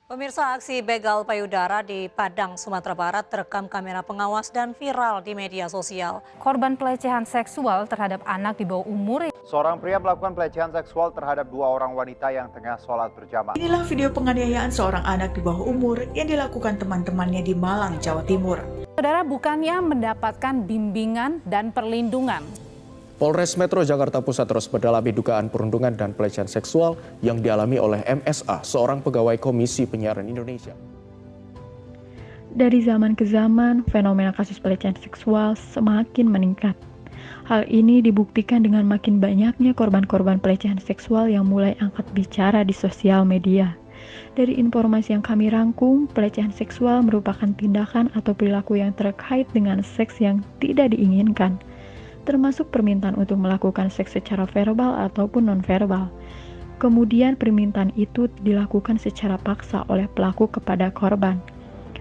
Pemirsa, aksi begal payudara di Padang, Sumatera Barat terekam kamera pengawas dan viral di media sosial. Korban pelecehan seksual terhadap anak di bawah umur. Seorang pria melakukan pelecehan seksual terhadap dua orang wanita yang tengah sholat berjamaah. Inilah video penganiayaan seorang anak di bawah umur yang dilakukan teman-temannya di Malang, Jawa Timur. Saudara, bukannya mendapatkan bimbingan dan perlindungan. Polres Metro Jakarta Pusat terus mendalami dugaan perundungan dan pelecehan seksual yang dialami oleh MSA, seorang pegawai Komisi Penyiaran Indonesia. Dari zaman ke zaman, fenomena kasus pelecehan seksual semakin meningkat. Hal ini dibuktikan dengan makin banyaknya korban-korban pelecehan seksual yang mulai angkat bicara di sosial media. Dari informasi yang kami rangkum, pelecehan seksual merupakan tindakan atau perilaku yang terkait dengan seks yang tidak diinginkan, termasuk permintaan untuk melakukan seks secara verbal ataupun nonverbal. Kemudian permintaan itu dilakukan secara paksa oleh pelaku kepada korban.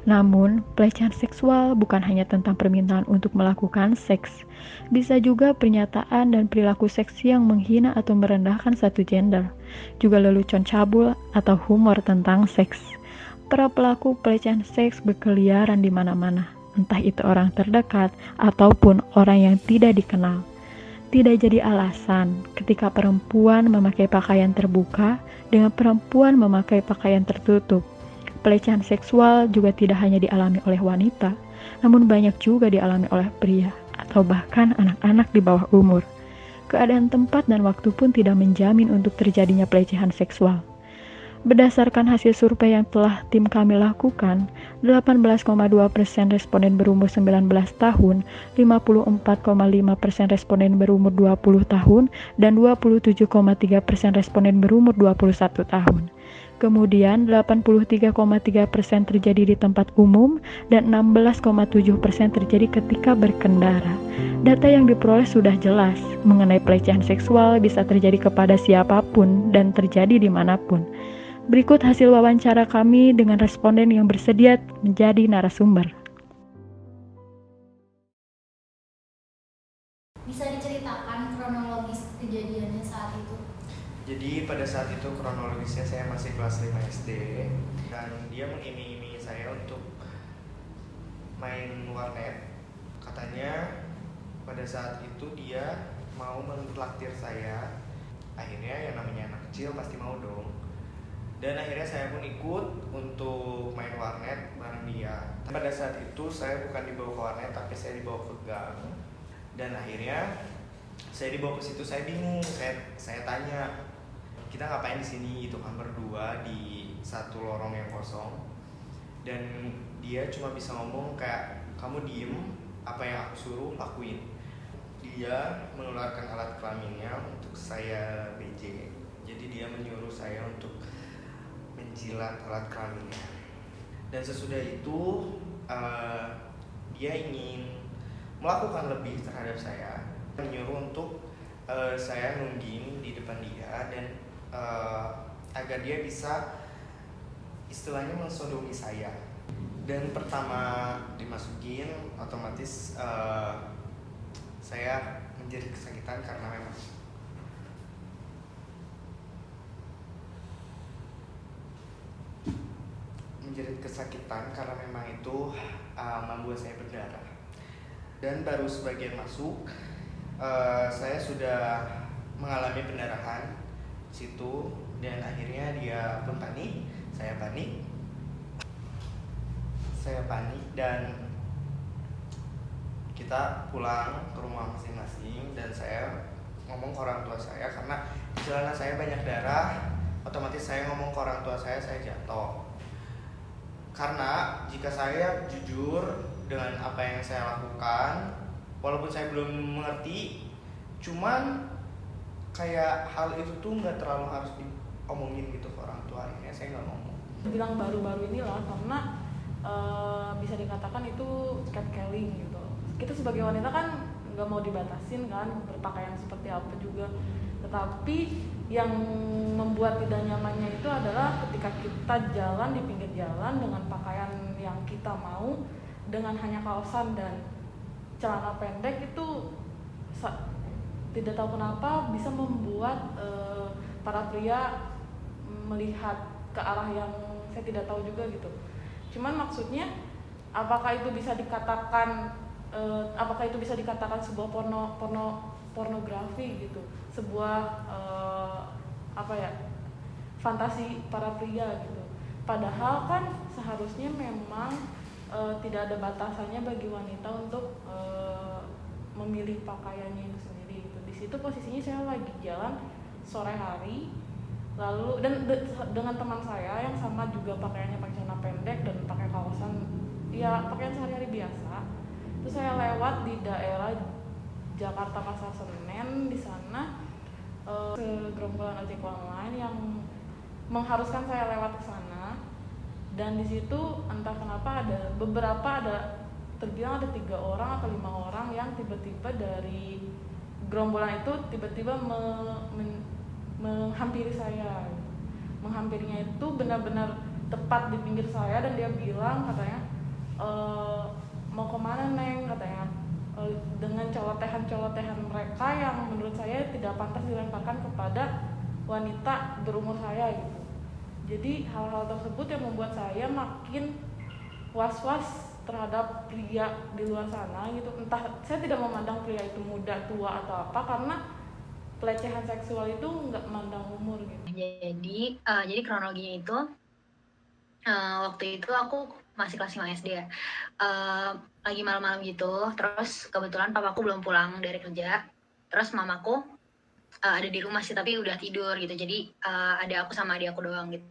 Namun, pelecehan seksual bukan hanya tentang permintaan untuk melakukan seks. Bisa juga pernyataan dan perilaku seks yang menghina atau merendahkan satu gender. Juga lelucon cabul atau humor tentang seks. Para pelaku pelecehan seks berkeliaran di mana-mana, entah itu orang terdekat ataupun orang yang tidak dikenal. Tidak jadi alasan ketika perempuan memakai pakaian terbuka dengan perempuan memakai pakaian tertutup. Pelecehan seksual juga tidak hanya dialami oleh wanita, namun banyak juga dialami oleh pria atau bahkan anak-anak di bawah umur. Keadaan tempat dan waktu pun tidak menjamin untuk terjadinya pelecehan seksual. Berdasarkan hasil survei yang telah tim kami lakukan, 18,2% responden berumur 19 tahun, 54,5% responden berumur 20 tahun, dan 27,3% responden berumur 21 tahun. Kemudian 83,3% terjadi di tempat umum dan 16,7% terjadi ketika berkendara. Data yang diperoleh sudah jelas mengenai pelecehan seksual bisa terjadi kepada siapapun dan terjadi dimanapun. Berikut hasil wawancara kami dengan responden yang bersedia menjadi narasumber. Bisa diceritakan kronologis kejadiannya saat itu? Jadi pada saat itu kronologisnya saya masih kelas 5 SD dan dia mengiming-imingi saya untuk main warnet. Katanya pada saat itu dia mau mentraktir saya. Akhirnya yang namanya anak kecil pasti mau dong. Dan akhirnya saya pun ikut untuk main warnet bareng dia. Pada saat itu saya bukan dibawa ke warnet tapi saya dibawa ke gang. Dan akhirnya saya dibawa ke situ, saya bingung. Saya tanya, kita ngapain di sini? Itu kan berdua di satu lorong yang kosong. Dan dia cuma bisa ngomong kayak, kamu diem, apa yang aku suruh lakuin. Dia mengeluarkan alat kelaminnya untuk saya BJ. Jadi dia menyuruh saya untuk menjilat alat kelaminnya. Dan sesudah itu dia ingin melakukan lebih terhadap saya. Menyuruh untuk saya nungging di depan dia dan agar dia bisa istilahnya mensodomi saya. Dan pertama dimasukin otomatis saya menjadi kesakitan karena memang itu membuat saya berdarah. Dan baru sebagian masuk saya sudah mengalami pendarahan situ dan akhirnya dia pun panik, saya panik dan kita pulang ke rumah masing-masing dan saya ngomong ke orang tua saya karena di celana saya banyak darah, otomatis saya ngomong ke orang tua saya jatuh. Karena jika saya jujur dengan apa yang saya lakukan, walaupun saya belum mengerti, cuman kayak hal itu tuh nggak terlalu harus diomongin gitu ke orang tua. Akhirnya saya nggak ngomong. Bilang baru-baru inilah karena bisa dikatakan itu catcalling gitu. Kita sebagai wanita kan nggak mau dibatasin kan berpakaian seperti apa juga, tetapi yang membuat tidak nyamannya itu adalah ketika kita jalan di pinggir jalan dengan pakaian yang kita mau, dengan hanya kaosan dan celana pendek itu tidak tahu kenapa bisa membuat para pria melihat ke arah yang saya tidak tahu juga gitu. Cuman maksudnya apakah itu bisa dikatakan sebuah pornografi gitu, sebuah fantasi para pria gitu. Padahal kan seharusnya memang tidak ada batasannya bagi wanita untuk memilih pakaiannya itu sendiri gitu. Di situ posisinya saya lagi jalan sore hari, lalu dengan teman saya yang sama juga pakaiannya pakai celana pendek dan pakai kaosan, ya pakaian sehari-hari biasa. Terus saya lewat di daerah Jakarta Pasar Senen, di sana segerombolan ojek online yang mengharuskan saya lewat ke sana. Dan di situ entah kenapa terbilang ada 3 orang atau 5 orang yang tiba-tiba dari gerombolan itu tiba-tiba menghampiri saya. Menghampirinya itu benar-benar tepat di pinggir saya dan dia bilang katanya, mau kemana Neng, katanya, dengan colotehan-colotehan mereka yang menurut saya tidak pantas dilemparkan kepada wanita berumur saya gitu. Jadi hal-hal tersebut yang membuat saya makin was-was terhadap pria di luar sana gitu. Entah, saya tidak memandang pria itu muda, tua atau apa, karena pelecehan seksual itu nggak memandang umur gitu. Jadi kronologinya itu waktu itu aku masih kelas 5 SD ya. Lagi malam-malam gitu, terus kebetulan papaku belum pulang dari kerja. Terus mamaku ada di rumah sih, tapi udah tidur gitu. Jadi ada aku sama adik aku doang gitu.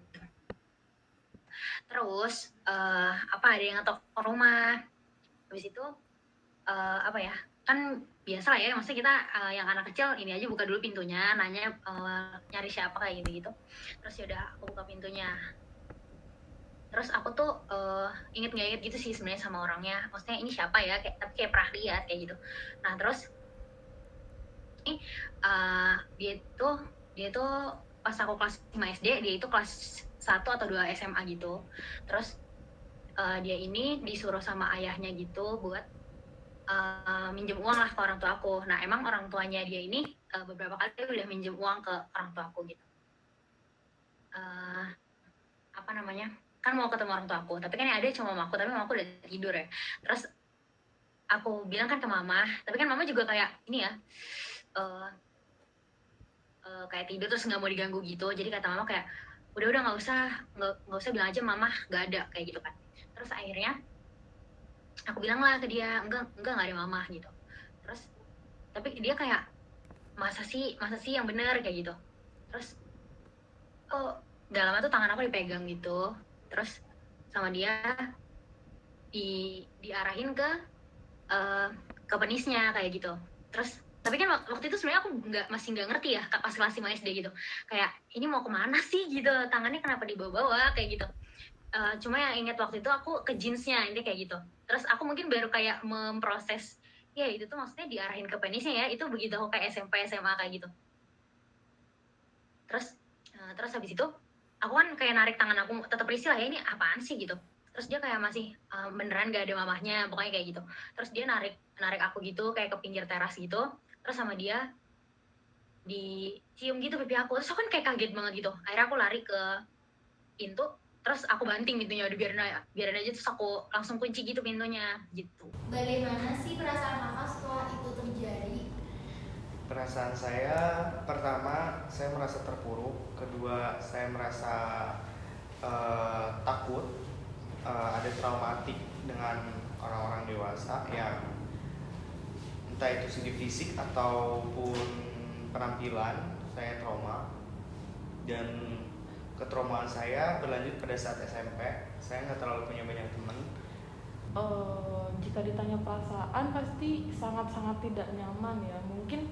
Terus ada yang ngetok ke rumah. Habis itu kan biasa lah ya, maksudnya kita yang anak kecil ini aja buka dulu pintunya, nanya nyari siapa kayak gitu. Terus yaudah aku buka pintunya. Terus aku tuh inget gitu sih sebenarnya sama orangnya. Maksudnya ini siapa ya? Tapi kayak pernah lihat kayak gitu. Nah terus dia tuh pas aku kelas 5 SD, dia itu kelas 1 atau 2 SMA gitu. Terus dia ini disuruh sama ayahnya gitu buat minjem uang lah ke orang tua aku. Nah emang orang tuanya dia ini beberapa kali udah minjem uang ke orang tua aku gitu. Kan mau ketemu orang tua aku, tapi kan yang ada cuma mama aku, tapi mama aku udah tidur ya. Terus aku bilang kan ke mama, tapi kan mama juga kayak ini ya, kayak tidur terus nggak mau diganggu gitu. Jadi kata mama kayak udah nggak usah bilang aja mama nggak ada kayak gitu kan. Terus akhirnya aku bilang lah ke dia, enggak ada mama gitu. Terus tapi dia kayak masa sih yang benar kayak gitu. Terus gak lama tuh tangan aku dipegang gitu. Terus sama dia diarahin ke penisnya kayak gitu. Terus tapi kan waktu itu sebenarnya aku masih nggak ngerti ya pas kelas 5 SD gitu. Kayak ini mau kemana sih gitu, tangannya kenapa dibawa-bawa kayak gitu. Cuma yang ingat waktu itu aku ke jeansnya ini kayak gitu. Terus aku mungkin baru kayak memproses ya itu tuh maksudnya diarahin ke penisnya ya, itu begitu aku kayak SMP SMA kayak gitu. Terus habis itu aku kan kayak narik tangan aku, tetap risih lah ya, ini apaan sih gitu. Terus dia kayak masih beneran gak ada mamahnya, pokoknya kayak gitu. Terus dia narik aku gitu kayak ke pinggir teras gitu. Terus sama dia dicium gitu pipi aku. Terus aku kan kayak kaget banget gitu. Akhirnya aku lari ke pintu, terus aku banting pintunya, udah biarin aja. Terus aku langsung kunci gitu pintunya gitu. Bagaimana sih perasaan kakak setelah itu terjadi? Perasaan saya, pertama saya merasa terpuruk, kedua saya merasa takut, ada traumatik dengan orang-orang dewasa yang entah itu segi fisik ataupun penampilan. Saya trauma, dan ketraumaan saya berlanjut pada saat SMP. Saya nggak terlalu punya banyak teman. Jika ditanya perasaan pasti sangat-sangat tidak nyaman ya. Mungkin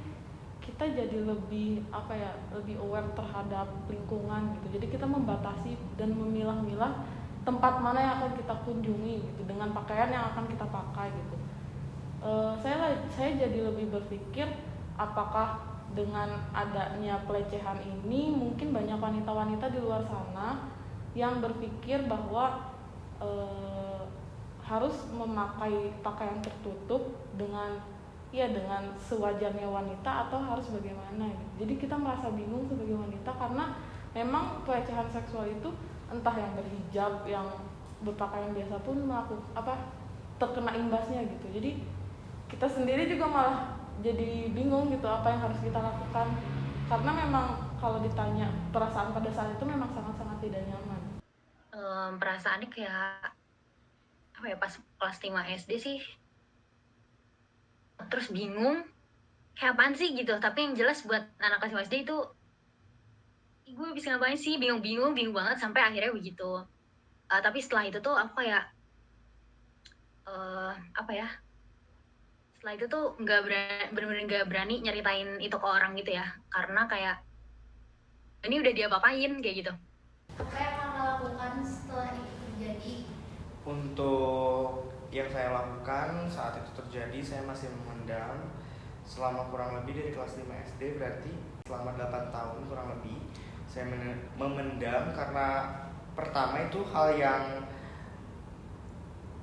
kita jadi lebih aware terhadap lingkungan gitu. Jadi kita membatasi dan memilah-milah tempat mana yang akan kita kunjungi gitu dengan pakaian yang akan kita pakai gitu. Saya jadi lebih berpikir apakah dengan adanya pelecehan ini mungkin banyak wanita-wanita di luar sana yang berpikir bahwa harus memakai pakaian tertutup dengan sewajarnya wanita atau harus bagaimana gitu. Jadi kita merasa bingung sebagai wanita karena memang pelecehan seksual itu entah yang berhijab, yang berpakaian biasa pun terkena imbasnya gitu. Jadi kita sendiri juga malah jadi bingung gitu apa yang harus kita lakukan, karena memang kalau ditanya perasaan pada saat itu memang sangat-sangat tidak nyaman. Perasaannya kayak apa ya, pas kelas 5 SD sih, terus bingung kayak apaan sih gitu. Tapi yang jelas buat anak kelas 5 SD itu, gue bisa ngapain sih, bingung banget sampai akhirnya begitu. Tapi setelah itu tuh aku kayak setelah itu tuh bener-bener nggak berani nyeritain itu ke orang gitu ya, karena kayak ini udah diapa-apain kayak gitu. Apa yang kamu lakukan setelah itu terjadi? Untuk yang saya lakukan saat itu terjadi, saya masih memendam selama kurang lebih dari kelas 5 SD, berarti selama 8 tahun kurang lebih saya memendam, karena pertama itu hal yang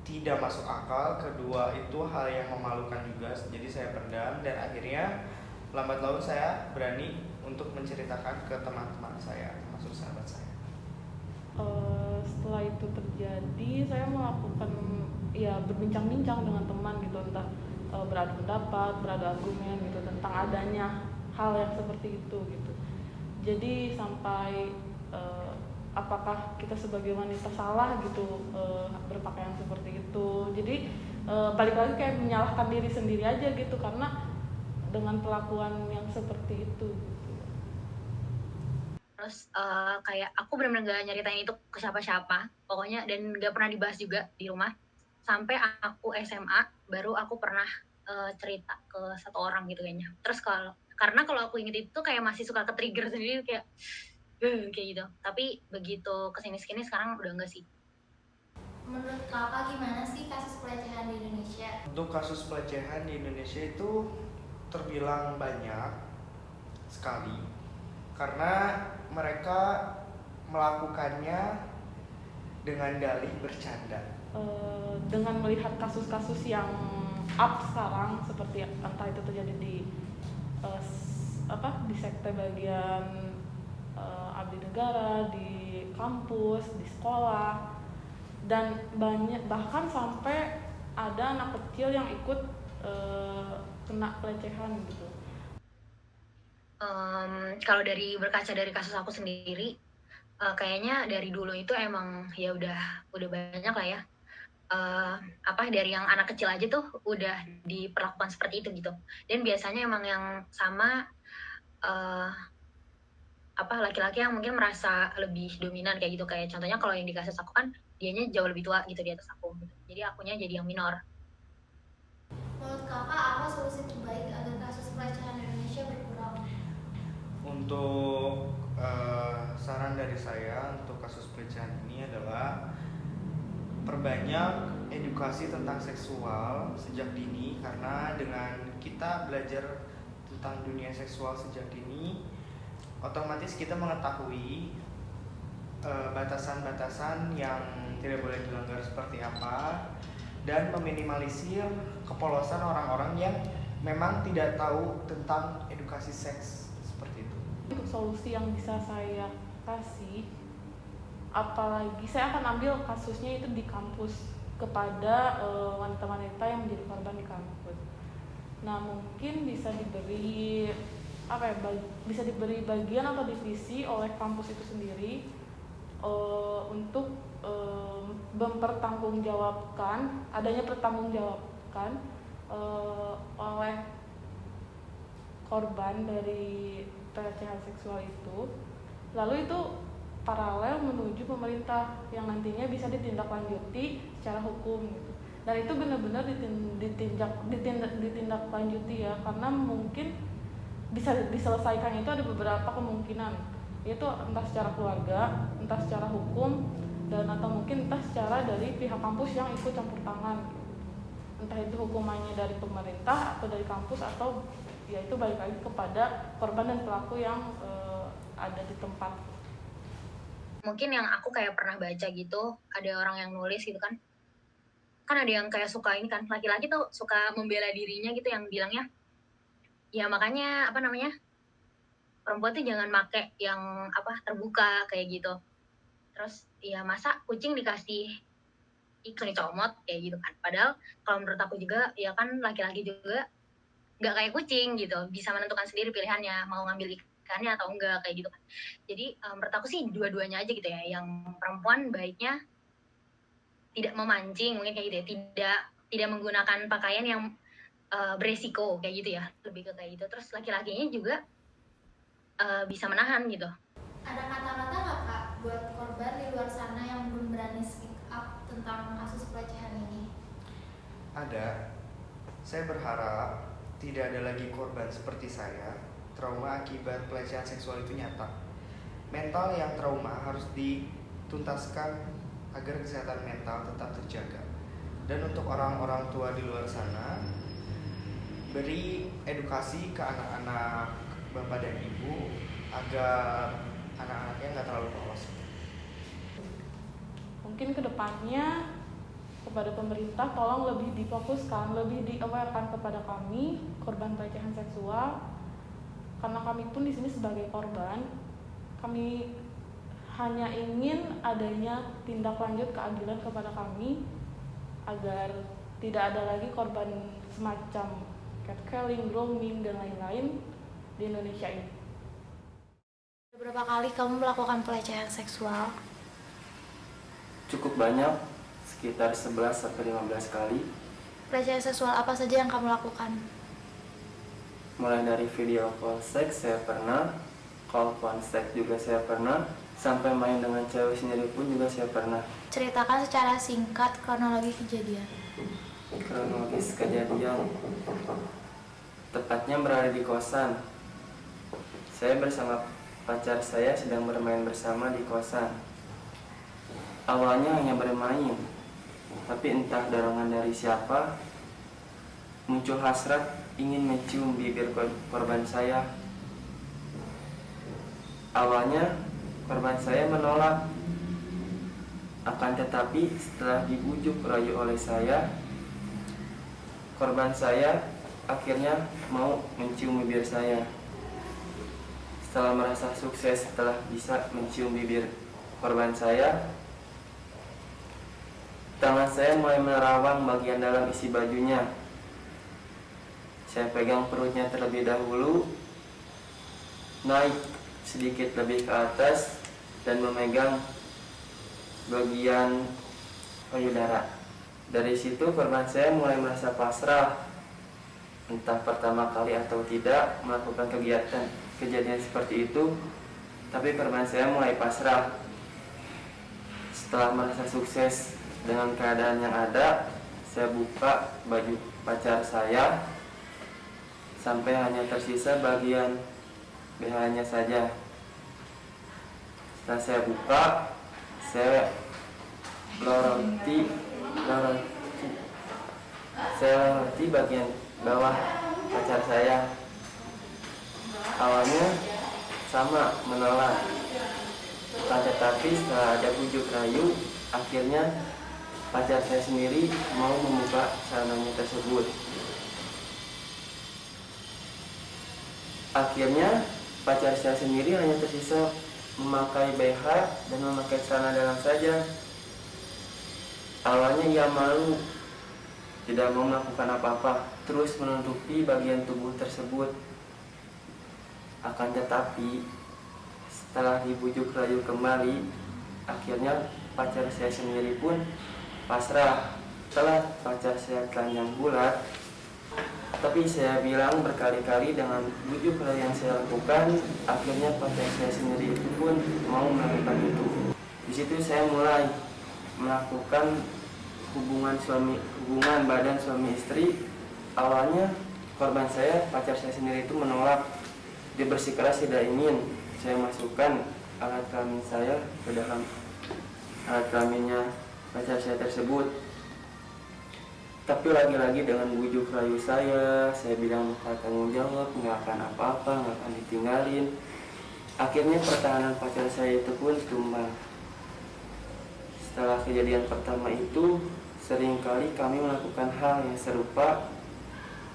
tidak masuk akal, kedua itu hal yang memalukan juga, jadi saya pendam, dan akhirnya lambat laun saya berani untuk menceritakan ke teman-teman saya, termasuk sahabat saya. Setelah itu terjadi, saya melakukan berbincang-bincang dengan teman gitu, entah beradu pendapat, beradu argumen gitu tentang adanya hal yang seperti itu gitu. Jadi sampai apakah kita sebagai wanita salah gitu berpakaian seperti itu. Jadi balik lagi kayak menyalahkan diri sendiri aja gitu, karena dengan perlakuan yang seperti itu gitu. Terus kayak aku benar-benar gak nyeritain itu ke siapa-siapa pokoknya, dan gak pernah dibahas juga di rumah sampai aku SMA baru aku pernah cerita ke satu orang gitu kayaknya. Terus karena kalau aku inget itu kayak masih suka ke-trigger sendiri kayak gitu. Tapi begitu kesini-sini sekarang udah enggak sih. Menurut kakak gimana sih kasus pelecehan di Indonesia? Untuk kasus pelecehan di Indonesia itu terbilang banyak sekali, karena mereka melakukannya dengan dalih bercanda. Dengan melihat kasus-kasus yang up sekarang, seperti entah itu terjadi di sekte bagian abdi negara, di kampus, di sekolah, dan banyak bahkan sampai ada anak kecil yang ikut kena pelecehan gitu. Kalau dari berkaca dari kasus aku sendiri, kayaknya dari dulu itu emang ya udah banyak lah ya. Dari yang anak kecil aja tuh udah diperlakukan seperti itu gitu. Dan biasanya emang yang sama laki-laki yang mungkin merasa lebih dominan kayak gitu. Kayak contohnya kalau yang di kasus aku kan dianya jauh lebih tua gitu di atas aku gitu. Jadi akunya jadi yang minor. Menurut kakak apa solusi terbaik agar kasus pelecehan di Indonesia berkurang? Untuk saran dari saya untuk kasus pelecehan ini adalah perbanyak edukasi tentang seksual sejak dini, karena dengan kita belajar tentang dunia seksual sejak dini, otomatis kita mengetahui batasan-batasan yang tidak boleh dilanggar seperti apa, dan meminimalisir kepolosan orang-orang yang memang tidak tahu tentang edukasi seks seperti itu. Untuk solusi yang bisa saya kasih, apalagi saya akan ambil kasusnya itu di kampus kepada wanita-wanita yang menjadi korban di kampus. Nah, mungkin bisa diberi bagian atau divisi oleh kampus itu sendiri untuk mempertanggungjawabkan oleh korban dari pelecehan seksual itu, lalu itu paralel menuju pemerintah yang nantinya bisa ditindaklanjuti secara hukum gitu. Dan itu benar-benar ditindaklanjuti ya, karena mungkin bisa diselesaikan itu ada beberapa kemungkinan, yaitu entah secara keluarga, entah secara hukum, dan atau mungkin entah secara dari pihak kampus yang ikut campur tangan, entah itu hukumannya dari pemerintah atau dari kampus, atau ya itu balik lagi kepada korban dan pelaku yang ada di tempat. Mungkin yang aku kayak pernah baca gitu, ada orang yang nulis gitu kan ada yang kayak suka ini kan, laki-laki tuh suka membela dirinya gitu, yang bilangnya ya makanya perempuan tuh jangan make yang terbuka kayak gitu. Terus ya masa kucing dikasih ikan comot kayak gitu kan. Padahal kalau menurut aku juga ya kan laki-laki juga nggak kayak kucing gitu, bisa menentukan sendiri pilihannya mau ngambil ikannya atau enggak kayak gitu kan. Jadi menurut aku sih dua-duanya aja gitu ya. Yang perempuan baiknya tidak memancing mungkin kayak gitu ya, tidak menggunakan pakaian yang beresiko kayak gitu ya, lebih ke kayak gitu. Terus laki-lakinya juga bisa menahan gitu. Ada kata-kata nggak Kak buat korban di luar sana yang belum berani speak up tentang kasus pelecehan ini? Ada. Saya berharap tidak ada lagi korban seperti saya. Trauma akibat pelecehan seksual itu nyata. Mental yang trauma harus dituntaskan agar kesehatan mental tetap terjaga. Dan untuk orang-orang tua di luar sana, beri edukasi ke anak-anak bapak dan ibu agar anak-anaknya nggak terlalu polos. Mungkin kedepannya kepada pemerintah tolong lebih difokuskan, lebih di-awarekan kepada kami korban pelecehan seksual, karena kami pun di sini sebagai korban, kami hanya ingin adanya tindak lanjut keadilan kepada kami agar tidak ada lagi korban semacam catcalling, grooming, dan lain-lain di Indonesia ini. Berapa kali kamu melakukan pelecehan seksual? Cukup banyak, sekitar 11-15 kali. Pelecehan seksual apa saja yang kamu lakukan? Mulai dari video call seks saya pernah, call phone seks juga saya pernah, sampai main dengan cewek sendiri pun juga saya pernah. Ceritakan secara singkat kronologi kejadian. Kronologis kejadian tepatnya berada di kosan. Saya bersama pacar saya sedang bermain bersama di kosan. Awalnya hanya bermain, tapi entah dorongan dari siapa, muncul hasrat ingin mencium bibir korban saya. Awalnya korban saya menolak, akan tetapi setelah dibujuk rayu oleh saya, korban saya akhirnya mau mencium bibir saya. Setelah merasa sukses setelah bisa mencium bibir korban saya, tangan saya mulai menerawang bagian dalam isi bajunya. Saya pegang perutnya terlebih dahulu, naik sedikit lebih ke atas, dan memegang bagian payudara. Dari situ korban saya mulai merasa pasrah, entah pertama kali atau tidak melakukan kejadian seperti itu, tapi korban saya mulai pasrah. Setelah merasa sukses dengan keadaan yang ada, saya buka baju pacar saya sampai hanya tersisa bagian BH-nya saja. Setelah saya buka, saya loroti bagian bawah pacar saya. Awalnya sama menolak, tetapi setelah ada bujuk rayu, akhirnya pacar saya sendiri mau membuka celananya tersebut. Akhirnya pacar saya sendiri hanya tersisa memakai BH dan memakai celana dalam saja. Awalnya ia malu, tidak mau melakukan apa-apa, terus menutupi bagian tubuh tersebut. Akan tetapi setelah dibujuk rayu kembali, akhirnya pacar saya sendiri pun pasrah. Setelah pacar saya telanjang bulat, tapi saya bilang berkali-kali dengan bujuk rayu yang saya lakukan, akhirnya pacar saya sendiri itu pun mau melakukan itu. Di situ saya mulai melakukan hubungan badan suami istri. Awalnya korban saya, pacar saya sendiri itu menolak. Dia bersikeras tidak ingin saya masukkan alat kelamin saya ke dalam alat kelaminnya pacar saya tersebut. Tapi lagi-lagi dengan bujuk rayu saya bilang bakal tanggung jawab, nggak akan apa-apa, nggak akan ditinggalin. Akhirnya pertahanan pacar saya itu pun tumbang. Setelah kejadian pertama itu, seringkali kami melakukan hal yang serupa.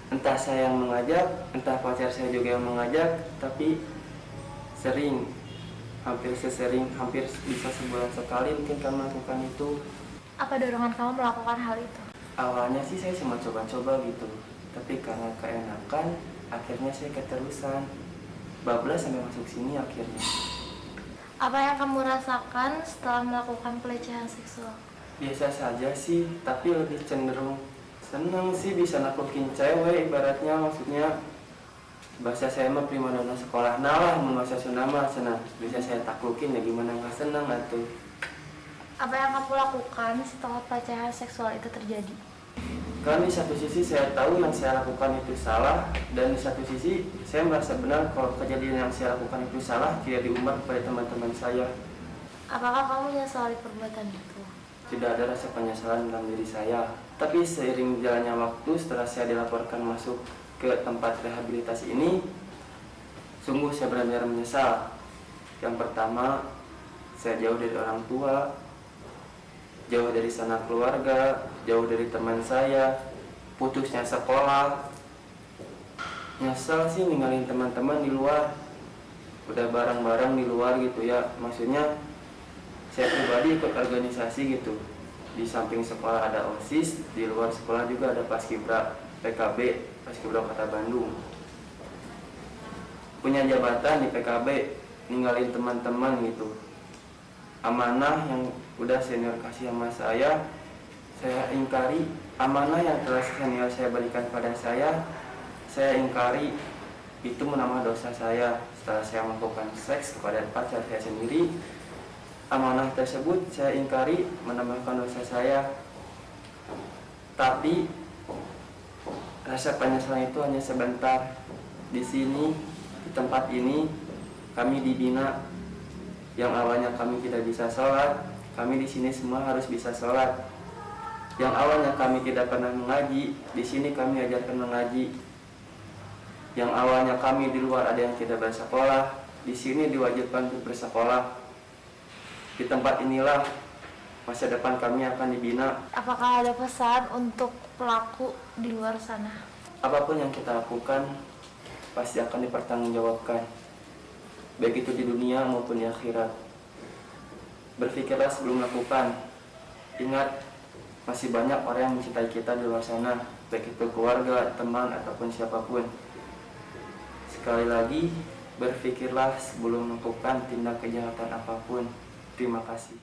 Entah saya yang mengajak, entah pacar saya juga yang mengajak, tapi sering hampir bisa sebulan sekali mungkin kami melakukan itu. Apa dorongan kamu melakukan hal itu? Awalnya sih saya cuma coba-coba gitu, tapi karena keenakan akhirnya saya keterusan, bablas sampai masuk sini akhirnya. Apa yang kamu rasakan setelah melakukan pelecehan seksual? Biasa saja sih, tapi lebih cenderung senang sih bisa naklukin cewek, ibaratnya maksudnya bahasa saya mah primadona sekolah nalah masa sunama senang bisa saya taklukin ya gimana nggak senang atuh. Apa yang kamu lakukan setelah pelecehan seksual itu terjadi? Kan di satu sisi saya tahu yang saya lakukan itu salah, dan di satu sisi saya merasa benar kalau kejadian yang saya lakukan itu salah tidak diumbar kepada teman-teman saya. Apakah kamu menyesali perbuatan itu? Tidak ada rasa penyesalan dalam diri saya, tapi seiring jalannya waktu setelah saya dilaporkan masuk ke tempat rehabilitasi ini, sungguh saya benar-benar menyesal. Yang pertama, saya jauh dari orang tua, jauh dari sanak keluarga, jauh dari teman saya, putusnya sekolah. Nyesal sih ninggalin teman-teman di luar, udah bareng-bareng di luar gitu ya. Maksudnya saya pribadi ikut organisasi gitu, di samping sekolah ada OSIS, di luar sekolah juga ada Paskibra PKB, Paskibra Kota Bandung. Punya jabatan di PKB, ninggalin teman-teman gitu. Amanah yang udah senior kasih sama saya ingkari. Amanah yang telah senior saya berikan pada saya ingkari. Itu menambah dosa saya setelah saya melakukan seks kepada pacar saya sendiri. Amanah tersebut saya ingkari, menambahkan dosa saya. Tapi rasa penyesalan itu hanya sebentar. Di sini, di tempat ini, kami dibina. Yang awalnya kami tidak bisa sholat, kami di sini semua harus bisa sholat. Yang awalnya kami tidak pernah mengaji, di sini kami ajarkan mengaji. Yang awalnya kami di luar ada yang tidak bersekolah, di sini diwajibkan untuk bersekolah. Di tempat inilah masa depan kami akan dibina. Apakah ada pesan untuk pelaku di luar sana? Apapun yang kita lakukan pasti akan dipertanggungjawabkan, baik itu di dunia maupun di akhirat. Berpikirlah sebelum melakukan. Ingat, masih banyak orang yang mencintai kita di luar sana, baik itu keluarga, teman, ataupun siapapun. Sekali lagi, berpikirlah sebelum melakukan tindak kejahatan apapun. Terima kasih.